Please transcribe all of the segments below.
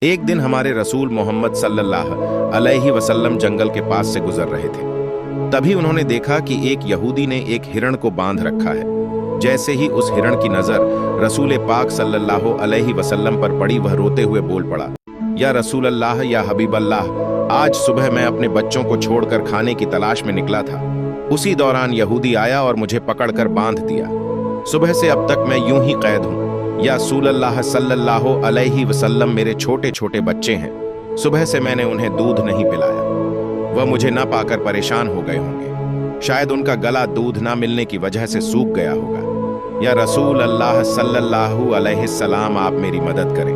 एक दिन हमारे रसूल मोहम्मद सल्लल्लाहु अलैहि वसल्लम जंगल के पास से गुजर रहे थे। तभी उन्होंने देखा कि एक यहूदी ने एक हिरण को बांध रखा है। जैसे ही उस हिरण की नजर रसूल पाक सल्लल्लाहु अलैहि वसल्लम पर पड़ी, वह रोते हुए बोल पड़ा, या रसूल अल्लाह, या हबीब अल्लाह, आज सुबह मैं अपने बच्चों को छोड़कर खाने की तलाश में निकला था। उसी दौरान यहूदी आया और मुझे पकड़कर बांध दिया। सुबह से अब तक मैं यूं ही कैद हूं। या रसूल अल्लाह सल्लल्लाहु अलैहि वसल्लम, मेरे छोटे छोटे बच्चे हैं। सुबह से मैंने उन्हें दूध नहीं पिलाया। वह मुझे न पाकर परेशान हो गए होंगे। शायद उनका गला दूध ना मिलने की वजह से सूख गया होगा। या रसूल अल्लाह सल्लल्लाहु अलैहि वसल्लम, आप मेरी मदद करें।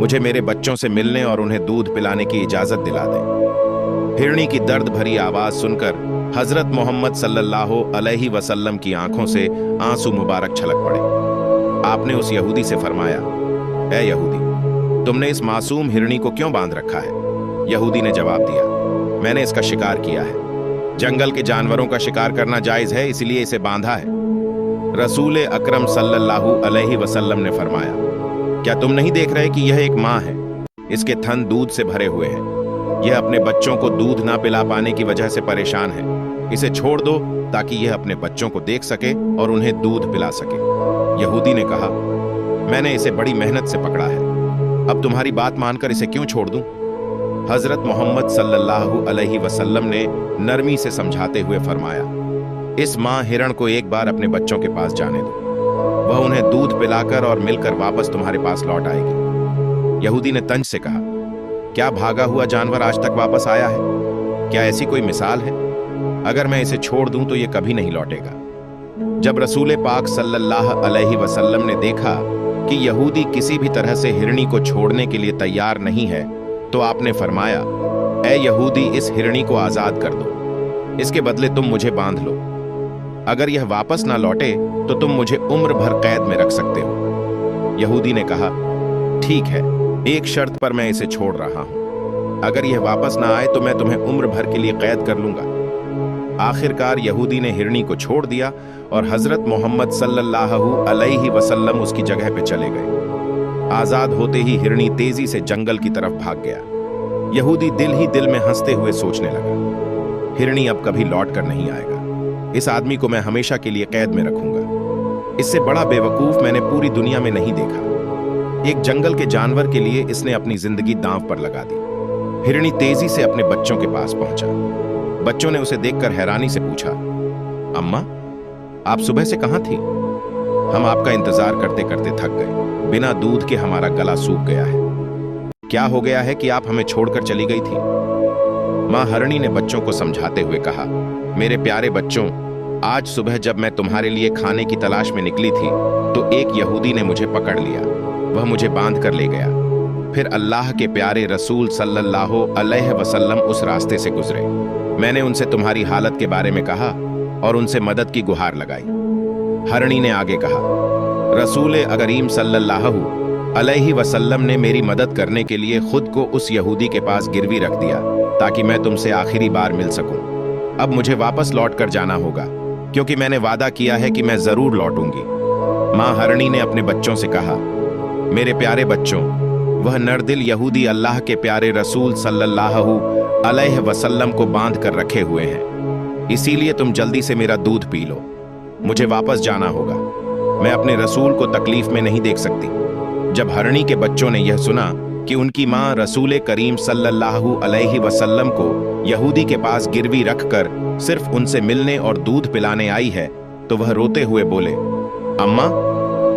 मुझे मेरे बच्चों से मिलने और उन्हें दूध पिलाने की इजाजत दिला दें। हिरणी की दर्द भरी आवाज सुनकर हजरत मोहम्मद सल्लल्लाहु अलैहि वसल्लम की आंखों से आंसू मुबारक छलक पड़े। आपने उस यहूदी से फरमाया, ए यहूदी, तुमने इस मासूम हिरणी को क्यों बांध रखा है? यहूदी ने जवाब दिया, मैंने इसका शिकार किया है। जंगल के जानवरों का शिकार करना जायज है, इसलिए इसे बांधा है। रसूल अकरम सल्लल्लाहु अलैहि वसल्लम ने फरमाया, क्या तुम नहीं देख रहे कि यह एक माँ है? इसके थन दूध से भरे हुए हैं। यह अपने बच्चों को दूध ना पिला पाने की वजह से परेशान है। इसे छोड़ दो ताकि यह अपने बच्चों को देख सके और उन्हें दूध पिला सके। यहूदी ने कहा, मैंने इसे बड़ी मेहनत से पकड़ा है। अब तुम्हारी बात मानकर इसे क्यों छोड़ दूं? हजरत मोहम्मद सल्लल्लाहु अलैहि वसल्लम ने नरमी से समझाते हुए फरमाया, इस माँ हिरण को एक बार अपने बच्चों के पास जाने दो। वह उन्हें दूध पिलाकर और मिलकर वापस तुम्हारे पास लौट आएगी। यहूदी ने तंज से कहा, क्या भागा हुआ जानवर आज तक वापस आया है? क्या ऐसी कोई मिसाल है? अगर मैं इसे छोड़ दूं तो ये कभी नहीं लौटेगा। जब रसूल पाक सल्लल्लाहु अलैहि वसल्लम ने देखा कि यहूदी किसी भी तरह से हिरणी को छोड़ने के लिए तैयार नहीं है, तो आपने फरमाया, ए यहूदी, इस हिरणी को आजाद कर दो। इसके बदले तुम मुझे बांध लो। अगर यह वापस ना लौटे तो तुम मुझे उम्र भर कैद में रख सकते हो। यहूदी ने कहा, ठीक है, एक शर्त पर मैं इसे छोड़ रहा हूं। अगर यह वापस ना आए तो मैं तुम्हें उम्र भर के लिए कैद कर लूंगा। आखिरकार यहूदी ने हिरणी को छोड़ दिया और हजरत मोहम्मद सल्लल्लाहु अलैहि वसल्लम उसकी जगह पे चले गए। आजाद होते ही हिरणी तेजी से जंगल की तरफ भाग गया। यहूदी दिल ही दिल में हंसते हुए सोचने लगा, हिरणी अब कभी लौट कर नहीं आएगा। इस आदमी को मैं हमेशा के लिए कैद में रखूंगा। इससे बड़ा बेवकूफ मैंने पूरी दुनिया में नहीं देखा। एक जंगल के जानवर के लिए इसने अपनी जिंदगी दांव पर लगा दी। हिरणी तेजी से अपने बच्चों के पास पहुंचा। बच्चों ने उसे देखकर हैरानी से पूछा, अम्मा, आप सुबह से कहां थी? हम आपका इंतजार करते करते थक गए। बिना दूध के हमारा गला सूख गया है। क्या हो गया है कि आप हमें छोड़कर चली गई थी? मां हिरणी ने बच्चों को समझाते हुए कहा, मेरे प्यारे बच्चों, आज सुबह जब मैं तुम्हारे लिए खाने की तलाश में निकली थी तो एक यहूदी ने मुझे पकड़ लिया। वह मुझे बांध कर ले गया। फिर अल्लाह के प्यारे रसूल सल्लल्लाहु अलैहि वसल्लम उस रास्ते से गुजरे। मैंने उनसे तुम्हारी हालत के बारे में कहा और उनसे मदद की गुहार लगाई। हिरणी ने आगे कहा, रसूल करीम सल्लल्लाहु अलैहि वसल्लम ने मेरी मदद करने के लिए खुद को उस यहूदी के पास गिरवी रख दिया ताकि मैं तुमसे आखिरी बार मिल सकूं। अब मुझे वापस लौट कर जाना होगा क्योंकि मैंने वादा किया है कि मैं जरूर लौटूंगी। मां हिरणी ने अपने बच्चों से कहा, मेरे प्यारे बच्चों, वह नरदिल यहूदी अल्लाह के प्यारे रसूल सल्लल्लाहु अलैहि वसल्लम को बांध कर रखे हुए हैं। इसीलिए तुम जल्दी से मेरा दूध पी लो। मुझे वापस जाना होगा। मैं अपने रसूल को तकलीफ में नहीं देख सकती। जब हिरणी के बच्चों ने यह सुना कि उनकी मां रसूल करीम सल्लल्लाहु अलैहि वसल्लम को यहूदी के पास गिरवी रखकर सिर्फ उनसे मिलने और दूध पिलाने आई है, तो वह रोते हुए बोले, अम्मा,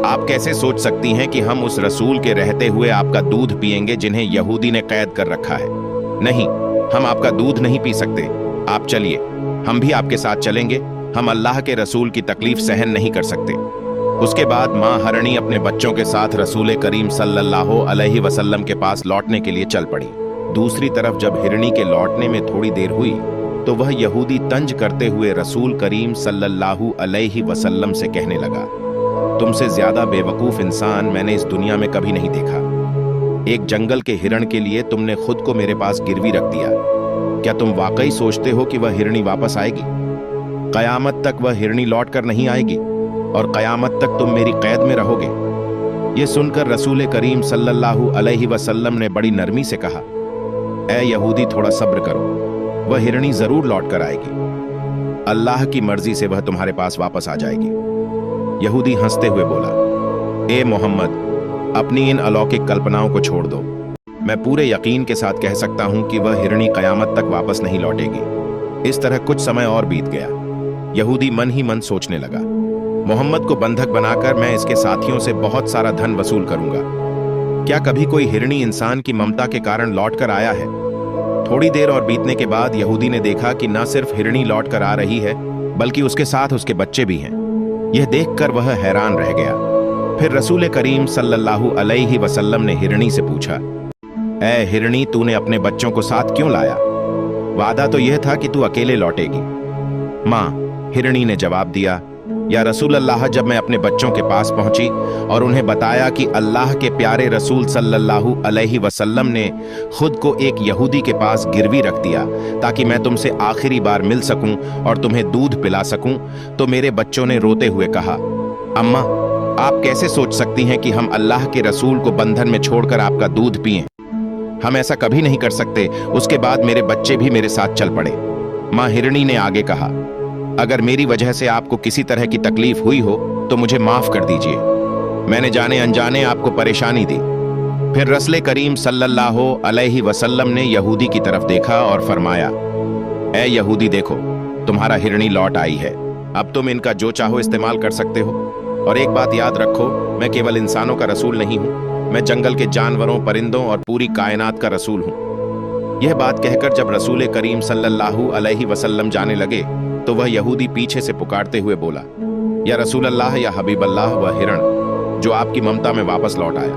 आप कैसे सोच सकती हैं कि हम उस रसूल के रहते हुए आपका दूध पिएंगे जिन्हें यहूदी ने कैद कर रखा है? नहीं, हम आपका दूध नहीं पी सकते। आप चलिए, हम भी आपके साथ चलेंगे। हम अल्लाह के रसूल की तकलीफ सहन नहीं कर सकते। उसके बाद मां हिरणी अपने बच्चों के साथ रसूल करीम सल्लल्लाहु अलैहि वसल्लम के पास लौटने के लिए चल पड़ी। दूसरी तरफ जब हिरणी के लौटने में थोड़ी देर हुई तो वह यहूदी तंज करते हुए रसूल करीम सल्लल्लाहु अलैहि वसल्लम से कहने लगा, तुमसे ज्यादा बेवकूफ इंसान मैंने इस दुनिया में कभी नहीं देखा। एक जंगल के हिरण के लिए तुमने खुद को मेरे पास गिरवी रख दिया। क्या तुम वाकई सोचते हो कि वह हिरणी वापस आएगी? कयामत तक वह हिरणी लौट कर नहीं आएगी और कयामत तक तुम मेरी कैद में रहोगे। ये सुनकर रसूल करीम सल्लल्लाहु अलैहि वसल्लम ने बड़ी नरमी से कहा, ऐ यहूदी, थोड़ा सब्र करो, वह हिरणी जरूर लौट कर आएगी। अल्लाह की मर्जी से वह तुम्हारे पास वापस आ जाएगी। यहूदी हंसते हुए बोला, ए मोहम्मद, अपनी इन अलौकिक कल्पनाओं को छोड़ दो। मैं पूरे यकीन के साथ कह सकता हूं कि वह हिरणी कयामत तक वापस नहीं लौटेगी। इस तरह कुछ समय और बीत गया। यहूदी मन ही मन सोचने लगा, मोहम्मद को बंधक बनाकर मैं इसके साथियों से बहुत सारा धन वसूल करूंगा। क्या कभी कोई हिरणी इंसान की ममता के कारण लौट कर आया है? थोड़ी देर और बीतने के बाद यहूदी ने देखा कि न सिर्फ हिरणी लौट कर आ रही है, बल्कि उसके साथ उसके बच्चे भी हैं। यह देखकर वह हैरान रह गया। फिर रसूल करीम सल्लल्लाहु अलैहि वसल्लम ने हिरणी से पूछा, ऐ हिरणी, तूने अपने बच्चों को साथ क्यों लाया? वादा तो यह था कि तू अकेले लौटेगी। माँ, हिरणी ने जवाब दिया, या रसूल अल्लाह, जब मैं अपने बच्चों के पास पहुंची और उन्हें बताया कि अल्लाह के प्यारे रसूल सल्लल्लाहु अलैहि वसल्लम ने खुद को एक यहूदी के पास गिरवी रख दिया ताकि मैं तुमसे आखिरी बार मिल सकूं और तुम्हें दूध पिला सकूं, तो मेरे बच्चों ने रोते हुए कहा, अम्मा, आप कैसे सोच सकती हैं कि हम अल्लाह के रसूल को बंधन में छोड़कर आपका दूध पिएं? हम ऐसा कभी नहीं कर सकते। उसके बाद मेरे बच्चे भी मेरे साथ चल पड़े। माँ हिरणी ने आगे कहा, अगर मेरी वजह से आपको किसी तरह की तकलीफ हुई हो तो मुझे माफ कर दीजिए। मैंने जाने अनजाने आपको परेशानी दी। फिर रसूल करीम सल्लल्लाहु अलैहि वसल्लम ने यहूदी की तरफ देखा और फरमाया, ऐ यहूदी, देखो, तुम्हारा हिरणी लौट आई है। अब तुम इनका जो चाहो इस्तेमाल कर सकते हो। और एक बात याद रखो, मैं केवल इंसानों का रसूल नहीं हूं, मैं जंगल के जानवरों, परिंदों और पूरी कायनात का रसूल हूं। यह बात कहकर जब रसूल करीम सल्लल्लाहु अलैहि वसल्लम जाने लगे तो वह यहूदी पीछे से पुकारते हुए बोला, या रसूल अल्लाह, या हबीब अल्लाह, वह हिरण जो आपकी ममता में वापस लौट आया।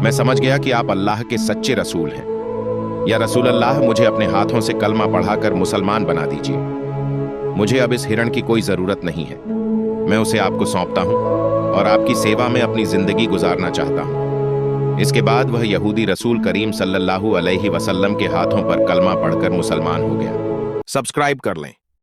मैं समझ गया कि आप अल्लाह के सच्चे रसूल हैं। या रसूल अल्लाह, मुझे अपने हाथों से कलमा पढ़ाकर मुसलमान बना दीजिए। मुझे अब इस हिरण की कोई जरूरत नहीं है। मैं उसे आपको सौंपता हूं और आपकी सेवा में अपनी जिंदगी गुजारना चाहता हूं। इसके बाद वह यहूदी रसूल करीम सल्लल्लाहु अलैहि वसल्लम के हाथों पर कलमा पढ़कर मुसलमान हो गया। सब्सक्राइब कर लें।